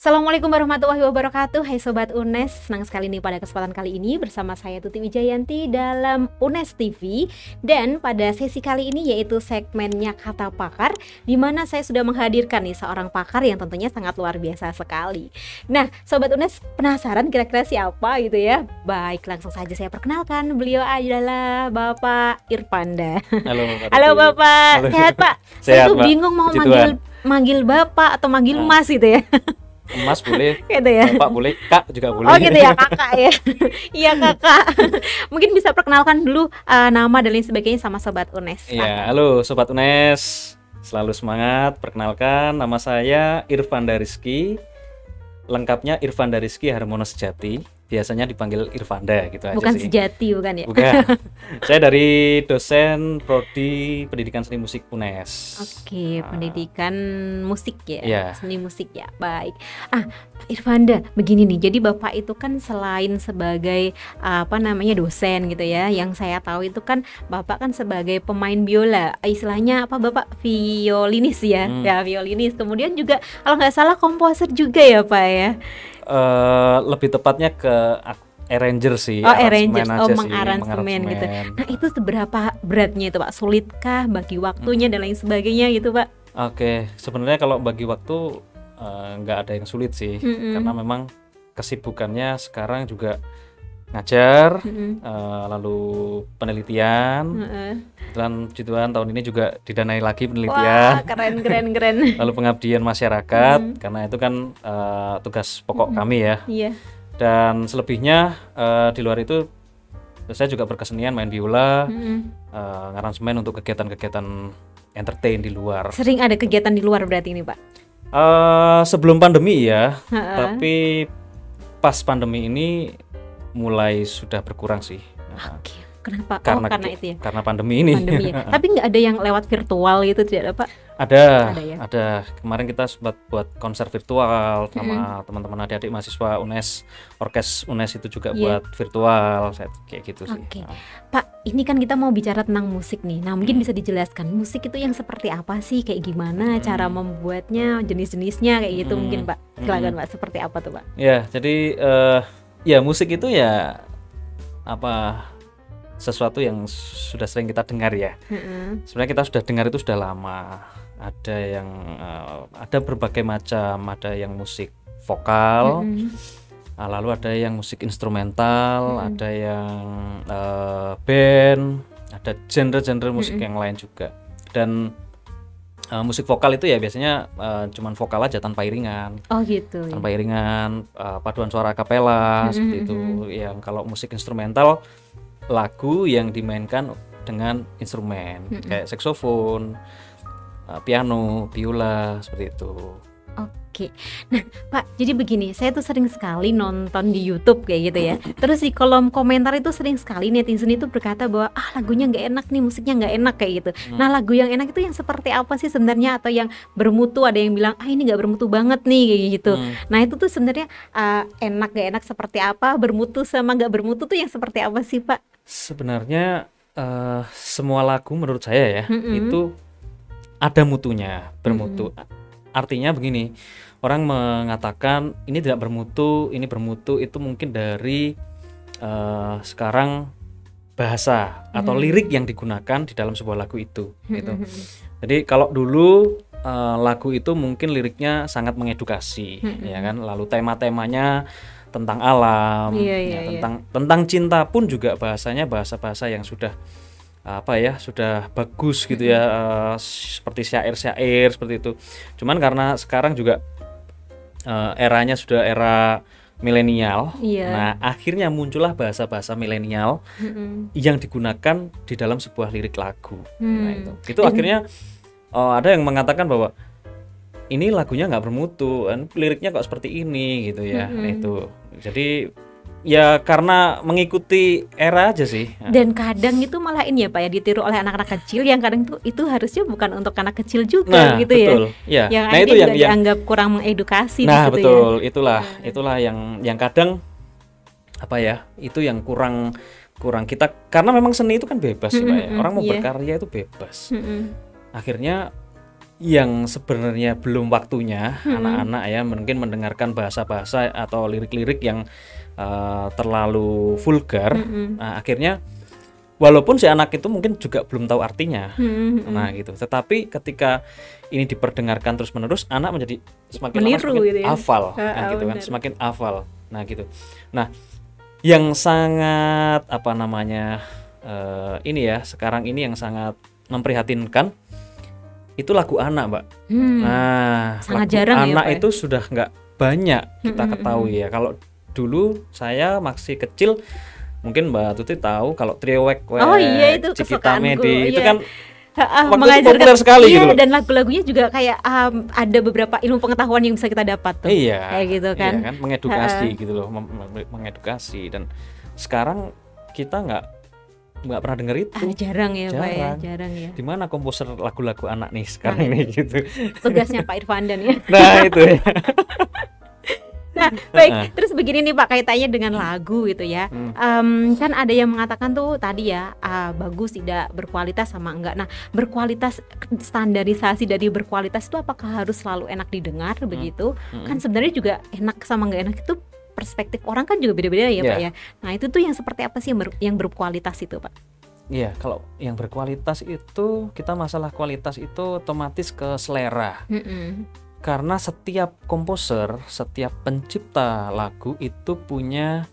Assalamualaikum warahmatullahi wabarakatuh. Hai Sobat UNES, senang sekali nih pada kesempatan kali ini bersama saya Tuti Wijayanti dalam UNES TV. Dan pada sesi kali ini yaitu segmennya Kata Pakar, di mana saya sudah menghadirkan nih seorang pakar yang tentunya sangat luar biasa sekali. Nah Sobat UNES penasaran kira-kira siapa gitu ya? Baik, langsung saja saya perkenalkan, beliau adalah Bapak Irfanda. Halo Pak. Halo Bapak, Halo. sehat Pak? Sehat, Saya tuh Pak. bingung mau Puji manggil Bapak atau manggil Mas gitu ya. Mas boleh, Gitu ya. Bapak boleh, Kak juga boleh. Oh gitu ya, kakak ya. Iya kakak. Mungkin bisa perkenalkan dulu nama dan lain sebagainya sama Sobat UNES. Iya, halo Sobat UNES, selalu semangat. Perkenalkan, nama saya Irfanda Rizky. Lengkapnya Irfanda Rizky Harmono Sejati. Biasanya dipanggil Irfanda gitu aja Bukan sih. sejati bukan ya? Bukan. Saya dari dosen Prodi Pendidikan Seni Musik UNES. Oke, pendidikan musik ya, Iya. seni musik ya. Baik. Pak Irfanda, begini nih. Jadi Bapak itu kan selain sebagai dosen gitu ya, yang saya tahu itu kan Bapak kan sebagai pemain biola. Istilahnya apa Bapak? Violinis ya. Ya, violinis. Kemudian juga kalau nggak salah komposer juga ya, Pak ya. Lebih tepatnya ke arranger sih, Oh, arranger, aja sih, mengaransemen gitu. Nah, itu seberapa beratnya itu, Pak? Sulitkah bagi waktunya dan lain sebagainya gitu, Pak? Oke, sebenarnya kalau bagi waktu nggak ada yang sulit sih, karena memang kesibukannya sekarang juga ngajar, lalu penelitian, dan puji Tuhan tahun ini juga didanai lagi penelitian. Wah, keren. Lalu pengabdian masyarakat, karena itu kan tugas pokok kami ya. Iya. Dan selebihnya di luar itu saya juga berkesenian, main biola, ngaransemen untuk kegiatan-kegiatan entertain di luar. Sering ada kegiatan di luar berarti ini, Pak? Sebelum pandemi ya, tapi pas pandemi ini mulai sudah berkurang sih. Oke. Kenapa? Karena karena itu ya. Karena pandemi ini. Pandemi ya. Tapi nggak ada yang lewat virtual gitu, tidak ada, Pak? Ada ya? Ada. Kemarin kita sempat buat konser virtual sama teman-teman adik-adik mahasiswa UNES, orkes UNES itu juga buat virtual, kayak gitu sih. Oke. Pak, ini kan kita mau bicara tentang musik nih. Nah, mungkin bisa dijelaskan musik itu yang seperti apa sih? Kayak gimana cara membuatnya, jenis-jenisnya kayak gitu mungkin, Pak. Silakan, Pak. Seperti apa tuh, Pak? Ya, jadi ya musik itu ya sesuatu yang sudah sering kita dengar ya. Sebenarnya kita sudah dengar itu sudah lama. Ada yang ada berbagai macam, ada yang musik vokal, lalu ada yang musik instrumental, ada yang band, ada genre-genre musik yang lain juga. Dan musik vokal itu ya biasanya cuman vokal aja tanpa iringan. Oh gitu. Tanpa iringan, paduan suara kapela seperti itu. Yang kalau musik instrumental, lagu yang dimainkan dengan instrumen kayak saksofon, piano, biola seperti itu. Oke. Nah, Pak, jadi begini, saya tuh sering sekali nonton di YouTube kayak gitu ya. Terus di kolom komentar itu sering sekali netizen itu berkata bahwa lagunya nggak enak nih, musiknya nggak enak kayak gitu. Nah, lagu yang enak itu yang seperti apa sih sebenarnya, atau yang bermutu? Ada yang bilang ini nggak bermutu banget nih kayak gitu. Nah, itu tuh sebenarnya enak nggak enak seperti apa, bermutu sama nggak bermutu tuh yang seperti apa sih, Pak? Sebenarnya semua lagu menurut saya ya itu ada mutunya, bermutu. Artinya begini, orang mengatakan ini tidak bermutu, ini bermutu, itu mungkin dari sekarang bahasa atau lirik yang digunakan di dalam sebuah lagu itu gitu. Jadi kalau dulu lagu itu mungkin liriknya sangat mengedukasi, ya kan, lalu tema-temanya tentang alam, tentang cinta pun juga bahasanya bahasa-bahasa yang sudah sudah bagus gitu ya, seperti syair-syair seperti itu. Cuman karena sekarang juga eranya sudah era milenial, nah akhirnya muncullah bahasa-bahasa milenial yang digunakan di dalam sebuah lirik lagu. Nah itu akhirnya ada yang mengatakan bahwa ini lagunya nggak bermutu, liriknya kok seperti ini gitu ya. Nah, itu jadi ya karena mengikuti era aja sih. Dan kadang itu malah ini ya Pak ya, ditiru oleh anak-anak kecil yang kadang itu harusnya bukan untuk anak kecil juga gitu betul, ya. Yang itu juga dianggap kurang mengedukasi. Nah gitu betul, ya. itulah yang kadang itu yang kurang kita, karena memang seni itu kan bebas Pak ya. Orang mau berkarya itu bebas. Akhirnya yang sebenarnya belum waktunya anak-anak ya mungkin mendengarkan bahasa-bahasa atau lirik-lirik yang terlalu vulgar. Nah, akhirnya walaupun si anak itu mungkin juga belum tahu artinya. Nah, gitu. Tetapi ketika ini diperdengarkan terus-menerus, anak menjadi semakin lama semakin gitu ya? hafal, nah, gitu kan, semakin hafal. Nah, gitu. Nah, yang sangat apa namanya ini ya, sekarang ini yang sangat memprihatinkan itu lagu anak, Mbak. Nah, sangat lagu jarang anak ya, Pak? itu sudah nggak banyak kita ketahui ya. Kalau dulu saya masih kecil, mungkin Mbak Tuti tahu kalau Trio Wek Wek, Oh iya, itu Cikita kesukaanku, Medi, itu iya. kan waktu itu Mengajarkan, populer sekali iya, gitu loh. dan lagu-lagunya juga kayak ada beberapa ilmu pengetahuan yang bisa kita dapat tuh. Iya, Kayak gitu kan. iya kan, mengedukasi gitu loh, mengedukasi. Dan sekarang kita nggak pernah denger itu. Jarang ya, Pak ya, Jarang. jarang ya. Di mana komposer lagu-lagu anak nih sekarang nih gitu. Tugasnya Pak Irfandan ya. Nah itu ya. Nah, baik, terus begini nih Pak, kaitannya dengan lagu gitu ya. Kan ada yang mengatakan tuh tadi ya, bagus tidak berkualitas sama enggak. Nah, berkualitas, standarisasi dari berkualitas itu apakah harus selalu enak didengar begitu? Kan sebenarnya juga enak sama enggak enak itu perspektif orang kan juga beda-beda ya, Pak ya. Nah, itu tuh yang seperti apa sih yang berkualitas itu, Pak? Iya, kalau yang berkualitas itu, kita masalah kualitas itu otomatis ke selera. Karena setiap komposer, setiap pencipta lagu itu punya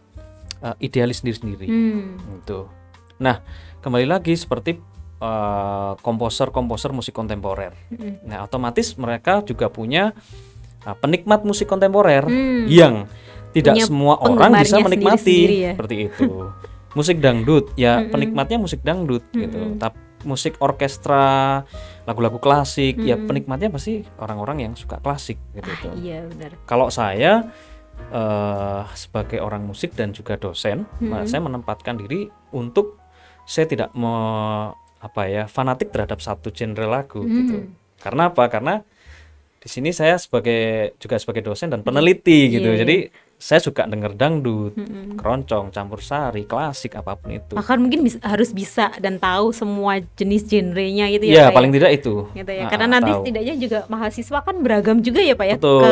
idealis sendiri-sendiri. Gitu. Nah, kembali lagi seperti komposer-komposer musik kontemporer. Nah, otomatis mereka juga punya penikmat musik kontemporer yang tidak semua orang bisa menikmati ya? Seperti itu. Musik dangdut, ya penikmatnya musik dangdut gitu. Tapi musik orkestra, lagu-lagu klasik, ya penikmatnya pasti orang-orang yang suka klasik gitu. Iya, benar. Kalau saya sebagai orang musik dan juga dosen, saya menempatkan diri untuk saya tidak fanatik terhadap satu genre lagu gitu. Karena apa? Karena di sini saya juga sebagai dosen dan peneliti gitu. Jadi saya suka denger dangdut, keroncong, campur sari, klasik, apapun itu. Bahkan mungkin harus bisa dan tahu semua jenis genrenya gitu ya. Iya, paling tidak itu. Gitu ya. Karena nanti setidaknya juga mahasiswa kan beragam juga ya, Pak ya. Betul.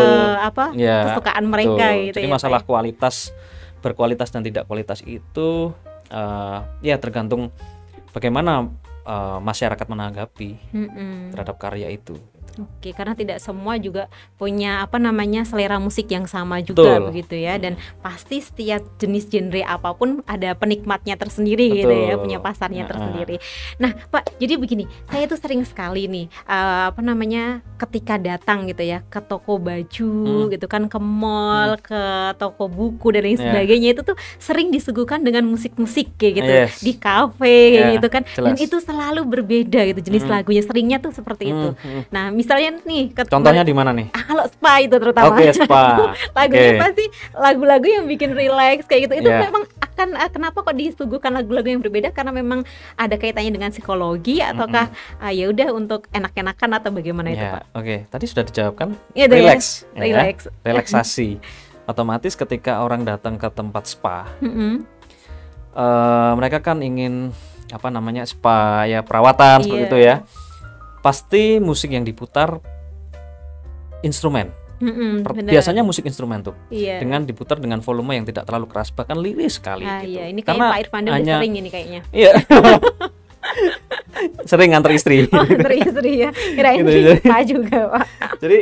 Kesukaan mereka gitu. Jadi ya, masalah Pak, kualitas, berkualitas dan tidak kualitas itu ya tergantung bagaimana masyarakat menanggapi terhadap karya itu. Oke, karena tidak semua juga punya selera musik yang sama juga. Betul. Begitu ya. Dan pasti setiap jenis genre apapun ada penikmatnya tersendiri. Betul. Gitu ya, punya pasarnya tersendiri. Nah, Pak, jadi begini, saya tuh sering sekali nih ketika datang gitu ya ke toko baju gitu kan, ke mall, ke toko buku dan lain sebagainya, itu tuh sering disuguhkan dengan musik-musik kayak gitu di kafe kayak gitu kan. Jelas. Dan itu selalu berbeda gitu jenis lagunya, seringnya tuh seperti itu. Nah, misalnya nih, contohnya di mana nih? Kalau spa itu terutama. Oke, spa. Lagunya pasti lagu-lagu yang bikin relax kayak gitu. Itu memang akan kenapa kok disuguhkan lagu-lagu yang berbeda? Karena memang ada kaitannya dengan psikologi ataukah ya udah untuk enak-enakan atau bagaimana itu, Pak? Oke, tadi sudah dijawabkan. Relax. Relaksasi. Otomatis ketika orang datang ke tempat spa, mereka kan ingin spa ya, perawatan seperti itu ya. Pasti musik yang diputar instrumen. Biasanya musik instrumen tuh dengan diputar dengan volume yang tidak terlalu keras, bahkan liris sekali gitu. Iya, ini kayak Pak Irfandan udah sering ini kayaknya. Iya. Sering nganter istri. Nganter istri ya. Kirain gitu, Pak juga, Pak. Jadi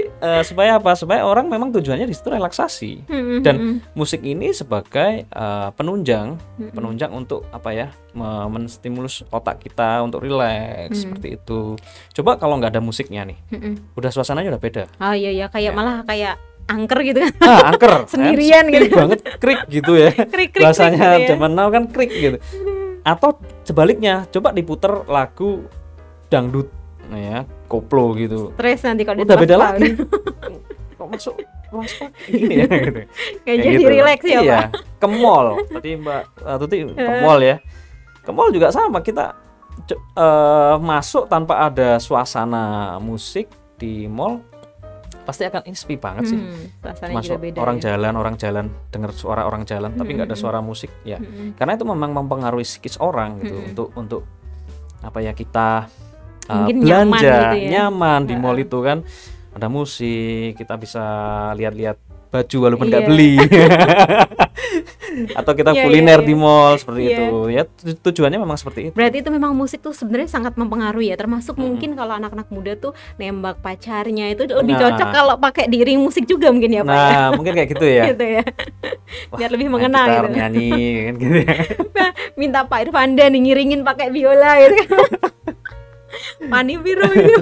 supaya apa? Supaya orang memang tujuannya di situ relaksasi. Dan musik ini sebagai penunjang untuk menstimulus otak kita untuk rileks seperti itu. Coba kalau nggak ada musiknya nih, udah suasananya udah beda. Oh iya, kayak malah kayak angker gitu kan. Angker. Sendirian gitu. Banget krik gitu ya. Bahasanya gitu ya. zaman now kan krik gitu. Atau sebaliknya, coba diputer lagu dangdut ya, koplo gitu. Stres nanti kalau udah beda lagi. Kok masuk ruang spa gini ya gitu. Kayak jadi gitu. Relax ya, Iya. Pak. Ke mall. Tadi Mbak Tuti ke mall ya. Ke mall juga sama, kita masuk tanpa ada suasana musik di mall pasti akan sepi banget sih. Masuk beda, orang jalan dengar suara orang jalan tapi nggak ada suara musik ya. Karena itu memang mempengaruhi psikis orang gitu untuk kita Mungkin nyaman belanja, gitu ya. nyaman di mall itu kan ada musik, kita bisa lihat-lihat baju walaupun nggak Iya. beli. Atau kita Iya, kuliner iya, di iya. mall seperti Iya. itu. Ya tujuannya memang seperti itu. Berarti itu memang musik tuh sebenarnya sangat mempengaruhi ya, termasuk mungkin kalau anak-anak muda tuh nembak pacarnya itu lebih Nah. cocok kalau pakai diiring musik juga mungkin ya Pak ya. Nah, mungkin kayak gitu ya. Gitu ya. Wah, Biar lebih main mengena gitar, gitu. nyanyi kan gitu ya. Minta Pak Irfanda nih ngiringin pakai biola gitu kan. Mani biru ini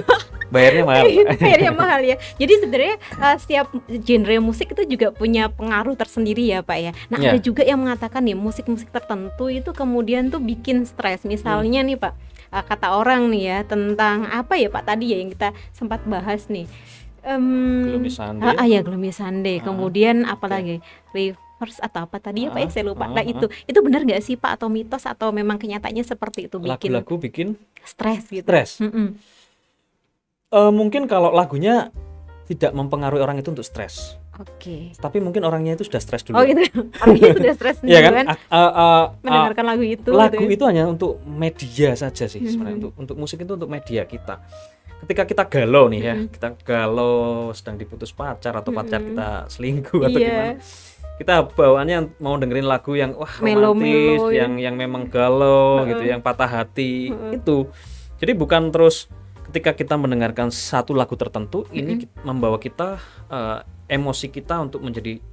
Bayarnya mahal. akhirnya mahal ya. Jadi sebenarnya setiap genre musik itu juga punya pengaruh tersendiri ya Pak ya. Nah Ya. ada juga yang mengatakan nih musik-musik tertentu itu kemudian tuh bikin stres. Misalnya nih Pak, kata orang nih ya tentang apa ya Pak tadi ya yang kita sempat bahas nih. Gloomy Sunday. Ya Gloomy Sunday. Kemudian apalagi reverse atau apa tadi ya Pak ya saya lupa. Nah itu benar nggak sih Pak atau mitos atau memang kenyataannya seperti itu bikin Lagu-lagu bikin stres gitu? stres. Mm-mm. Mungkin kalau lagunya tidak mempengaruhi orang itu untuk stres, Oke. tapi mungkin orangnya itu sudah stres dulu. Oh gitu. Artinya sudah stres Iya kan? duluan mendengarkan lagu itu Lagu gitu ya. itu hanya untuk media saja sih sebenarnya. Untuk musik itu untuk media kita. Ketika kita galau nih ya, kita galau sedang diputus pacar atau pacar kita selingkuh atau Iya. gimana, kita bawaannya mau dengerin lagu yang wah Melo-melo romantis, ya. yang memang galau gitu, yang patah hati itu. Jadi bukan terus ketika kita mendengarkan satu lagu tertentu ini membawa kita emosi kita untuk menjadi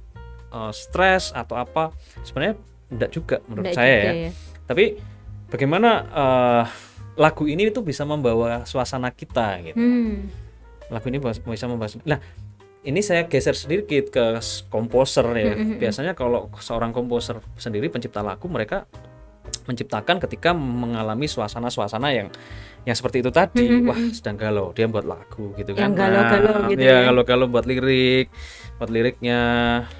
stres atau apa. Sebenarnya enggak juga menurut Nggak saya juga ya. Tapi bagaimana lagu ini itu bisa membawa suasana kita gitu. Lagu ini bisa membahas. Nah, ini saya geser sedikit ke komposer ya. Biasanya kalau seorang komposer sendiri pencipta lagu, mereka menciptakan ketika mengalami suasana-suasana yang seperti itu tadi. Wah, sedang galau, dia buat lagu gitu kan. Yang galau-galau gitu ya. ya. Galau-galau buat liriknya.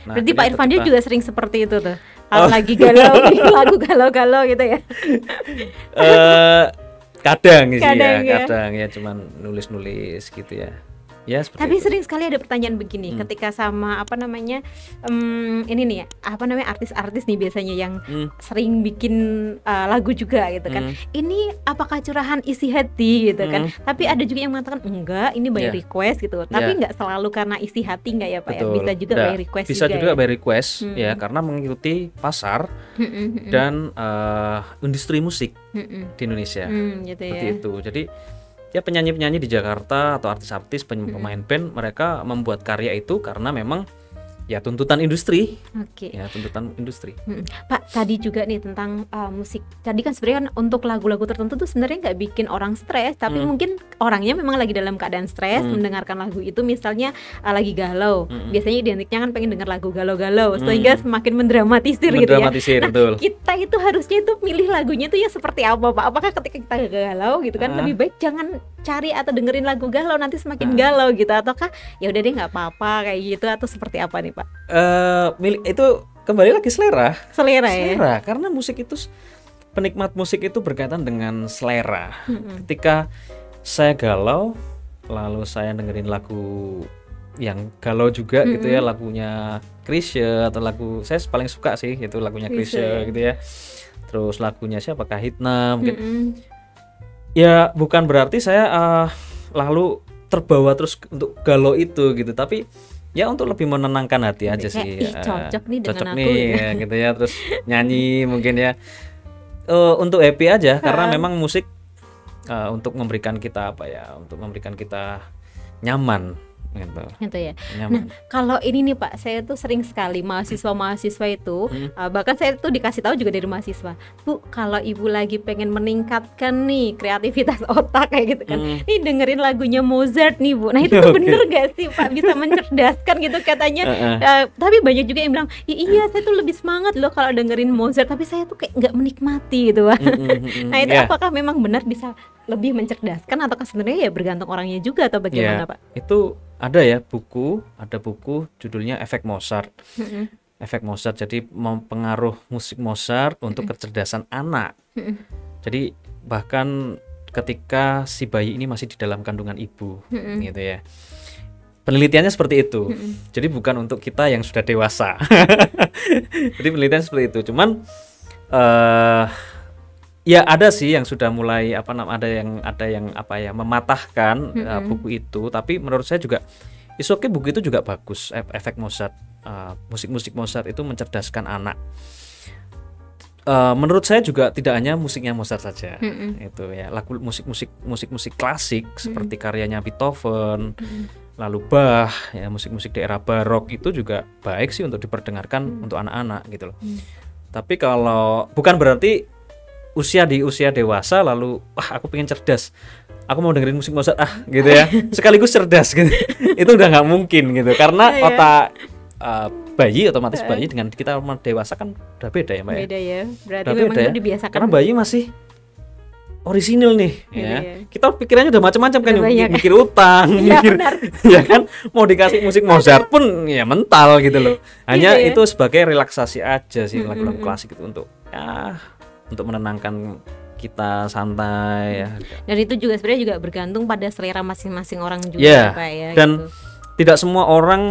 Nah, Berarti akhirnya Pak Irfanda ketika- juga sering seperti itu tuh. Kalau lagi galau, bikin lagu galau-galau gitu ya. kadang sih Kadang ya, ya. kadang ya cuman nulis-nulis gitu ya. Ya seperti Tapi itu. sering sekali ada pertanyaan begini ketika sama apa namanya ini nih ya, apa namanya artis-artis nih biasanya yang sering bikin lagu juga gitu kan. Ini apakah curahan isi hati gitu kan. Tapi ada juga yang mengatakan enggak, ini by Yeah. request gitu. Tapi Yeah. nggak selalu karena isi hati nggak ya Pak ya. Betul. Bisa juga Nah, by request bisa juga ya. by request ya, karena mengikuti pasar dan industri musik di Indonesia. Gitu Seperti ya. itu. Jadi ya penyanyi-penyanyi di Jakarta atau artis-artis pemain band, mereka membuat karya itu karena memang ya tuntutan industri. Oke. Ya, tuntutan industri. Pak, tadi juga nih tentang musik. Tadi kan sebenarnya kan untuk lagu-lagu tertentu tuh sebenarnya nggak bikin orang stres, tapi mungkin orangnya memang lagi dalam keadaan stres mendengarkan lagu itu. Misalnya lagi galau, biasanya identiknya kan pengen denger lagu galau-galau, sehingga semakin mendramatisir gitu ya. Mendramatisir, Nah, betul. kita itu harusnya itu milih lagunya itu ya seperti apa Pak? Apakah ketika kita galau gitu kan lebih baik jangan cari atau dengerin lagu galau, nanti semakin galau gitu, ataukah ya udah deh nggak apa-apa kayak gitu, atau seperti apa nih Pak? Itu kembali lagi selera. Selera ya. Selera, karena musik itu, penikmat musik itu berkaitan dengan selera. Ketika saya galau, lalu saya dengerin lagu yang galau juga gitu ya, lagunya Chrisye atau lagu saya paling suka sih itu lagunya Chrisye gitu ya. Terus lagunya siapa, Kahitna mungkin. Ya bukan berarti saya lalu terbawa terus untuk galau itu gitu, tapi ya untuk lebih menenangkan hati aja Kayak, sih. ih, cocok nih dengan Cocok aku nih, gitu. ya, gitu ya. Terus nyanyi mungkin ya untuk happy aja, karena memang musik untuk memberikan kita apa ya, untuk memberikan kita nyaman gitu. Gitu ya. Nyaman. Kalau ini nih Pak, saya tuh sering sekali mahasiswa-mahasiswa itu bahkan saya tuh dikasih tahu juga dari mahasiswa, Bu, kalau ibu lagi pengen meningkatkan nih kreativitas otak kayak gitu kan, nih dengerin lagunya Mozart nih Bu. Nah itu tuh bener gak sih Pak, bisa mencerdaskan gitu katanya. Tapi banyak juga yang bilang, iya saya tuh lebih semangat loh kalau dengerin Mozart, tapi saya tuh kayak nggak menikmati gitu Pak. Nah itu apakah memang benar bisa lebih mencerdaskan, atau sebenarnya ya bergantung orangnya juga, atau bagaimana Pak? Itu ada ya ada buku judulnya Efek Mozart. Efek Mozart, jadi mempengaruh musik Mozart untuk kecerdasan anak. Jadi bahkan ketika si bayi ini masih di dalam kandungan ibu, gitu ya. Penelitiannya seperti itu. Jadi bukan untuk kita yang sudah dewasa. Jadi penelitian seperti itu. Cuman Ya ada sih yang sudah mulai ada yang apa ya mematahkan buku itu, tapi menurut saya juga buku itu juga bagus. Efek Mozart, musik-musik Mozart itu mencerdaskan anak. Menurut saya juga tidak hanya musiknya Mozart saja, itu ya musik-musik klasik seperti karyanya Beethoven, lalu Bach, ya musik-musik daerah barok itu juga baik sih untuk diperdengarkan untuk anak-anak gitu loh. Tapi kalau bukan berarti di usia dewasa lalu aku pengen cerdas, aku mau dengerin musik Mozart gitu ya, sekaligus cerdas gitu, itu udah nggak mungkin gitu, karena otak bayi otomatis bayi dengan kita orang dewasa kan udah beda ya Mbak. Beda ya, berarti udah memang beda itu dibiasakan. Karena bayi masih orisinil nih ya. Kita pikirannya udah macam-macam kan, mikir utang, mikir ya kan, mau dikasih musik Mozart pun ya mental gitu loh. Hanya itu sebagai relaksasi aja sih lagu-lagu klasik itu untuk menenangkan kita santai ya. Dan itu juga sebenarnya juga bergantung pada selera masing-masing orang juga Pak ya. Dan gitu. Tidak semua orang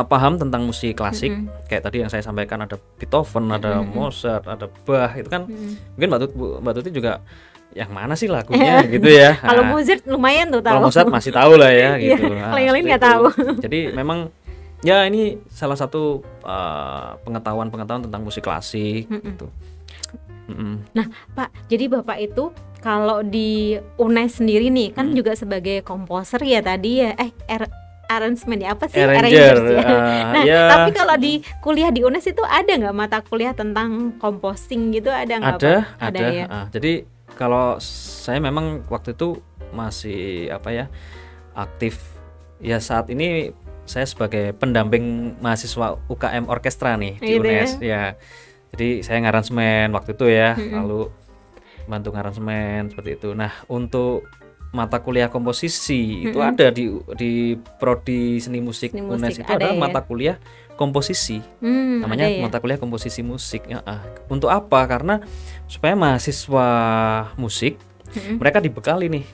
paham tentang musik klasik. Kayak tadi yang saya sampaikan, ada Beethoven, ada Mozart, ada Bach, itu kan mungkin Mbak Tuti juga yang mana sih lagunya gitu ya. Kalau Mozart lumayan tuh tahu. Kalau Mozart masih tahu lah ya gitu. Kalau yang lain nggak tahu. Jadi memang ya ini salah satu pengetahuan tentang musik klasik gitu. Nah Pak, jadi Bapak itu kalau di UNES sendiri nih kan juga sebagai komposer ya tadi ya, arrangement ya, apa sih? Arranger. Nah, tapi kalau di kuliah di UNES itu ada nggak mata kuliah tentang composing gitu, ada nggak Pak? Ada ya. Jadi kalau saya memang waktu itu masih aktif ya, saat ini saya sebagai pendamping mahasiswa UKM orkestra nih di UNES ya. Jadi saya ngaransemen waktu itu ya, lalu bantu ngaransemen seperti itu. Nah, untuk mata kuliah komposisi itu ada di prodi seni musik UNES itu ada mata kuliah komposisi, namanya mata kuliah komposisi musik. Untuk apa? Karena supaya mahasiswa musik mereka dibekali nih,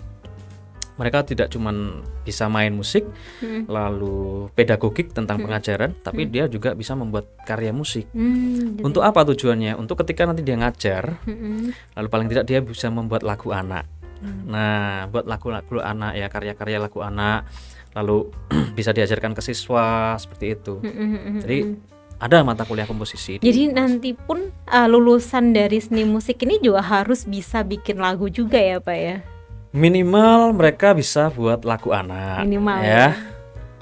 mereka tidak cuma bisa main musik lalu pedagogik tentang pengajaran, tapi dia juga bisa membuat karya musik. Untuk apa tujuannya? Untuk ketika nanti dia ngajar, lalu paling tidak dia bisa membuat lagu anak. Nah, buat lagu-lagu anak ya, karya-karya lagu anak, lalu bisa diajarkan ke siswa seperti itu. Jadi ada mata kuliah komposisi. Jadi nanti pun lulusan dari seni musik ini juga harus bisa bikin lagu juga ya Pak ya? Minimal mereka bisa buat lagu anak. Minimal ya.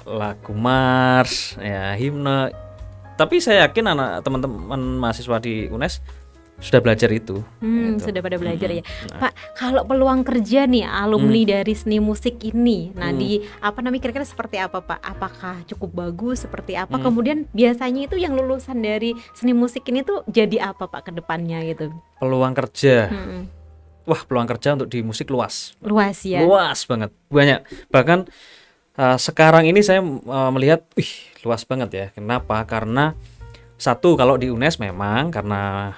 Lagu mars, ya himne. Tapi saya yakin teman-teman mahasiswa di UNES sudah belajar itu. Gitu. Sudah pada belajar ya. Pak, kalau peluang kerja nih alumni dari seni musik ini, nah kira-kira seperti apa Pak? Apakah cukup bagus, seperti apa? Kemudian biasanya itu yang lulusan dari seni musik ini tuh jadi apa Pak ke depannya gitu? Peluang kerja. Wah, peluang kerja untuk di musik luas. Luas ya. Luas banget, banyak. Bahkan sekarang ini saya melihat, luas banget ya. Kenapa? Karena satu, kalau di UNES memang karena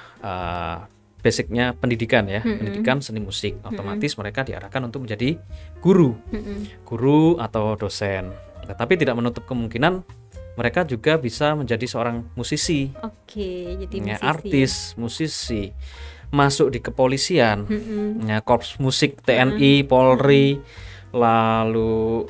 basicnya pendidikan ya, pendidikan seni musik, otomatis mereka diarahkan untuk menjadi guru atau dosen. Tapi tidak menutup kemungkinan mereka juga bisa menjadi seorang musisi. Oke, jadi musisi. Artis, musisi, masuk di kepolisian, korps musik TNI, Polri, lalu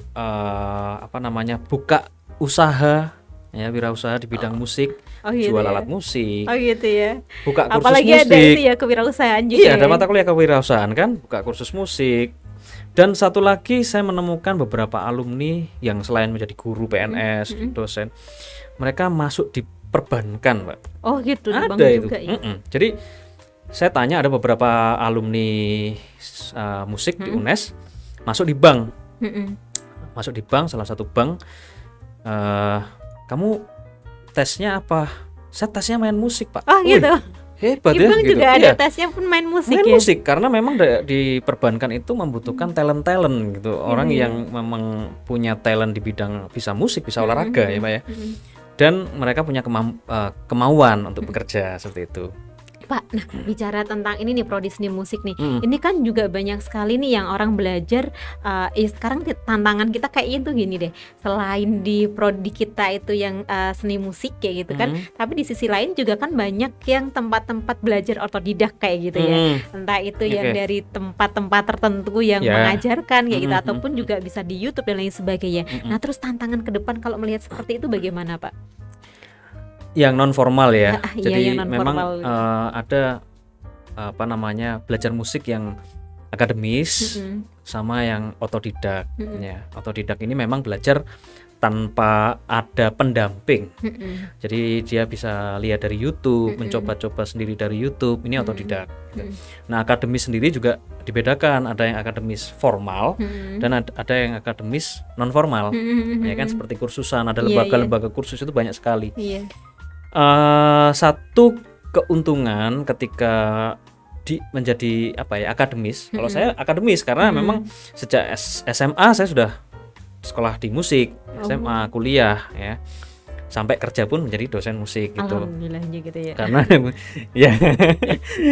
buka usaha. Ya, wirausaha di bidang musik, jual alat musik. Oh gitu ya. Buka kursus apalagi musik. Ada itu ya kewirausahaan juga. Iya, ada mata kuliah kewirausahaan kan, buka kursus musik. Dan satu lagi saya menemukan beberapa alumni yang selain menjadi guru PNS, dosen, mereka masuk di perbankan, Mbak. Oh gitu, ada itu. Juga, ya? Jadi saya tanya, ada beberapa alumni musik di UNES masuk di bank. Masuk di bank, salah satu bank. Kamu tesnya apa? Saya tesnya main musik Pak. Oh gitu. Hebat ya. Bang gitu. Juga ada tesnya pun main musik. Main musik karena memang di perbankan itu membutuhkan talent gitu. Orang yang memang punya talent di bidang bisa musik, bisa olahraga ya Pak ya. Dan mereka punya kemauan untuk bekerja seperti itu. Pak, nah bicara tentang ini nih prodi seni musik nih, ini kan juga banyak sekali nih yang orang belajar. Sekarang tantangan kita kayak itu gini deh, selain di prodi kita itu yang seni musik kayak gitu kan, tapi di sisi lain juga kan banyak yang tempat-tempat belajar otodidak kayak gitu ya, entah itu yang dari tempat-tempat tertentu yang mengajarkan kayak gitu, ataupun juga bisa di YouTube dan lain sebagainya. Nah terus tantangan ke depan kalau melihat seperti itu bagaimana Pak? Yang non formal ya, jadi yang memang non-formal. ada belajar musik yang akademis sama yang otodidak. Ya, otodidak ini memang belajar tanpa ada pendamping. Jadi dia bisa lihat dari YouTube, mencoba-coba sendiri dari YouTube. Ini otodidak. Nah, akademis sendiri juga dibedakan. Ada yang akademis formal dan ada yang akademis non formal. Ya kan, seperti kursusan. Ada lembaga-lembaga kursus itu banyak sekali. Satu keuntungan ketika menjadi akademis. Kalau saya akademis karena memang sejak SMA saya sudah sekolah di musik, SMA, kuliah ya. Sampai kerja pun menjadi dosen musik gitu. Alhamdulillahnya gitu ya. Karena ya.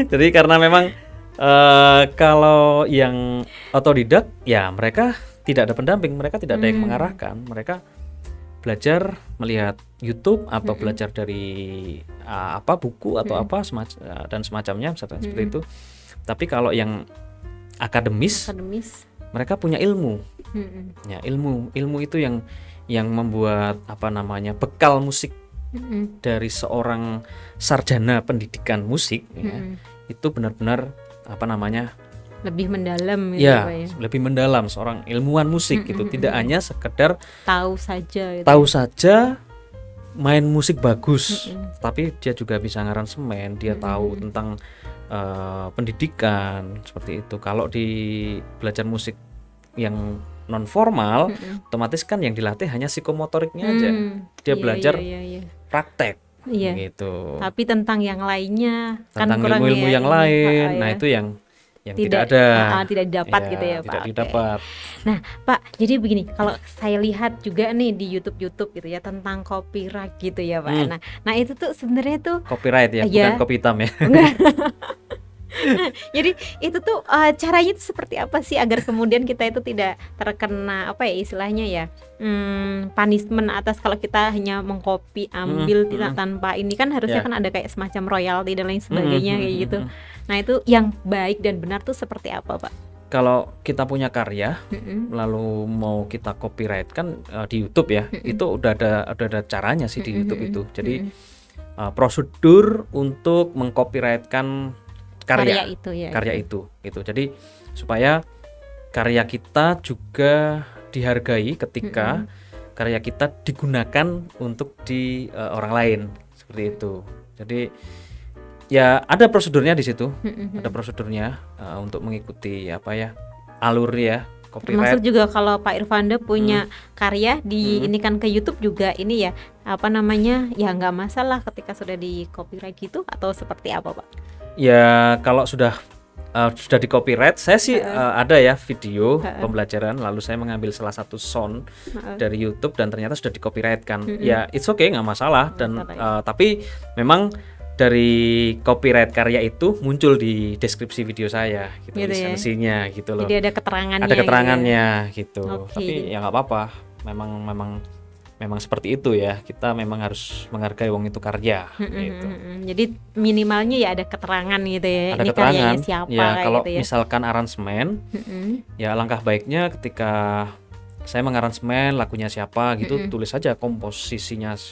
Jadi karena memang kalau yang otodidak ya mereka tidak ada pendamping, mereka tidak ada yang mengarahkan, mereka belajar melihat YouTube atau belajar dari buku atau dan semacamnya seperti itu. Tapi kalau yang akademis mereka punya ilmu. Ya, ilmu itu yang membuat bekal musik dari seorang sarjana pendidikan musik ya, itu benar-benar lebih mendalam gitu, ya, lebih mendalam, seorang ilmuwan musik gitu, tidak hanya sekedar tahu saja main musik bagus, tapi dia juga bisa ngaransemen, dia tahu tentang pendidikan seperti itu. Kalau di belajar musik yang non formal, otomatis kan yang dilatih hanya psikomotoriknya aja, dia belajar praktek gitu. Tapi tentang yang lainnya, tentang ilmu-ilmu yang lain, nah itu yang tidak didapat gitu ya Pak. Tidak didapat. Nah Pak, jadi begini, kalau saya lihat juga nih di YouTube gitu ya tentang copyright gitu ya Pak. Nah itu tuh sebenarnya tuh copyright ya, bukan kopi hitam ya. Jadi itu tuh caranya itu seperti apa sih agar kemudian kita itu tidak terkena istilahnya ya punishment atas kalau kita hanya mengcopy ambil tanpa ini kan harusnya kan ada kayak semacam royalti dan lain sebagainya kayak gitu. Nah itu yang baik dan benar tuh seperti apa Pak? Kalau kita punya karya lalu mau kita copyright kan di YouTube ya, itu udah ada caranya sih di YouTube itu. Jadi prosedur untuk mengcopyrightkan karya itu gitu. Jadi supaya karya kita juga dihargai ketika karya kita digunakan untuk di orang lain seperti itu. Jadi ya ada prosedurnya di situ, ada prosedurnya untuk mengikuti alur ya copyright. Termasuk juga kalau Pak Irvanda punya karya ini kan ke YouTube juga ini ya ya nggak masalah ketika sudah di copyright gitu atau seperti apa Pak? Ya kalau sudah di copyright, saya sih ada ya video pembelajaran, lalu saya mengambil salah satu sound dari YouTube dan ternyata sudah di copyright kan. Ya it's okay, nggak masalah dan tapi memang dari copyright karya itu muncul di deskripsi video saya gitu, lisensinya gitu loh. Jadi ada keterangannya gitu. Tapi ya nggak apa-apa, memang seperti itu ya, kita memang harus menghargai wong itu karya gitu. Jadi minimalnya ya ada keterangan gitu ya, ada ini keterangan karyanya siapa ya, kalau gitu ya. Misalkan aransemen ya alangkah baiknya ketika saya mengaransemen lagunya siapa gitu, tulis saja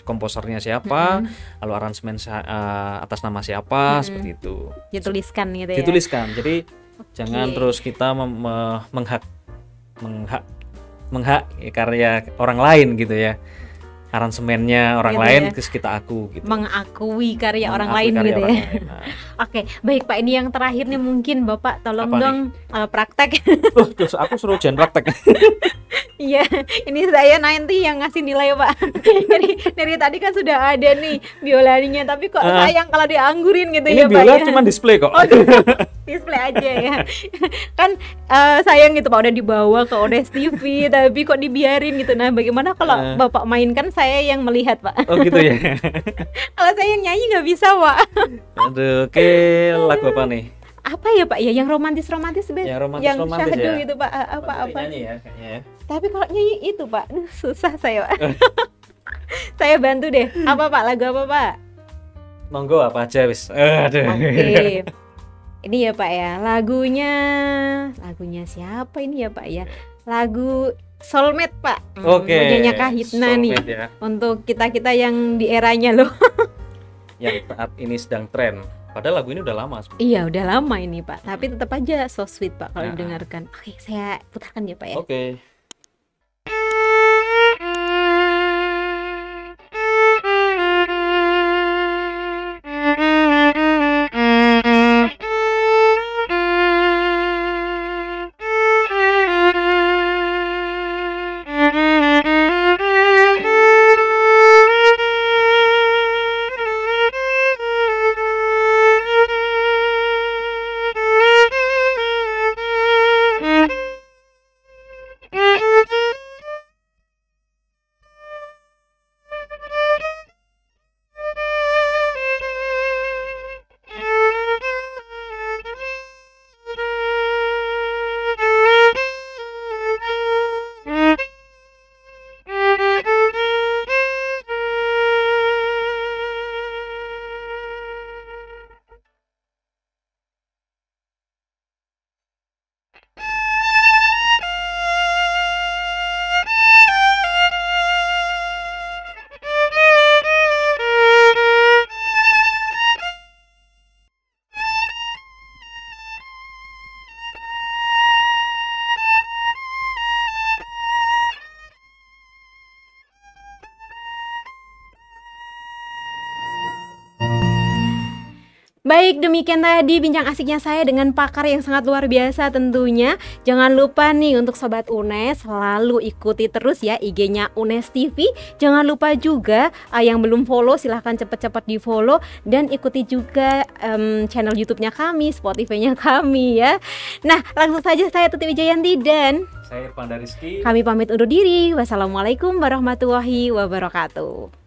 komposernya siapa, lalu aransemen atas nama siapa, seperti itu dituliskan gitu ya. Dituliskan, jadi jangan terus kita menghak karya orang lain gitu ya, aransemennya orang gitu lain ya. Terus kita gitu. Mengakui karya orang lain gitu ya. Oke, baik Pak, ini yang terakhir nih mungkin Bapak tolong dong praktek. Terus aku suruh jangan praktek. Iya, ini saya nanti yang ngasih nilai Pak. dari tadi kan sudah ada nih biolaninya, tapi kok sayang kalau dianggurin gitu ini ya Pak. Ini biola ya. cuma display kok. Display aja ya. Kan sayang gitu Pak, udah dibawa ke Ones TV tapi kok dibiarin gitu. Nah bagaimana kalau Bapak mainkan saya yang melihat, Pak. Oh gitu ya. Kalau saya yang nyanyi nggak bisa, Pak. Aduh, oke, lagu apa nih? Apa ya, Pak? Ya yang romantis-romantis, yang romantis syahdu ya? gitu, Pak. Apa-apa. Nyanyi ya kayaknya ya. Tapi kalau nyanyi itu, Pak, susah saya, Pak. Saya bantu deh. Apa, Pak? Lagu apa, Pak? Monggo apa aja wis. Aduh. Oke. Ini ya, Pak ya. Lagunya siapa ini ya, Pak ya? Lagu Soulmate, Pak. Oke. Lagunya Kahitna nih. Ya. Untuk kita-kita yang di eranya loh. Yang saat ini sedang tren. Padahal lagu ini udah lama sebenarnya. Iya, udah lama ini, Pak. Tapi tetap aja so sweet, Pak, kalau didengarkan. Oke, saya putarkan ya, Pak ya. Oke. Baik, demikian tadi bincang asiknya saya dengan pakar yang sangat luar biasa tentunya. Jangan lupa nih untuk Sobat UNES selalu ikuti terus ya IG-nya UNES TV. Jangan lupa juga yang belum follow silahkan cepat-cepat di follow. Dan ikuti juga channel YouTube-nya kami, Spotify-nya kami ya. Nah, langsung saja saya Tuti Wijayanti dan saya Irfan Rizky. Kami pamit undur diri. Wassalamualaikum warahmatullahi wabarakatuh.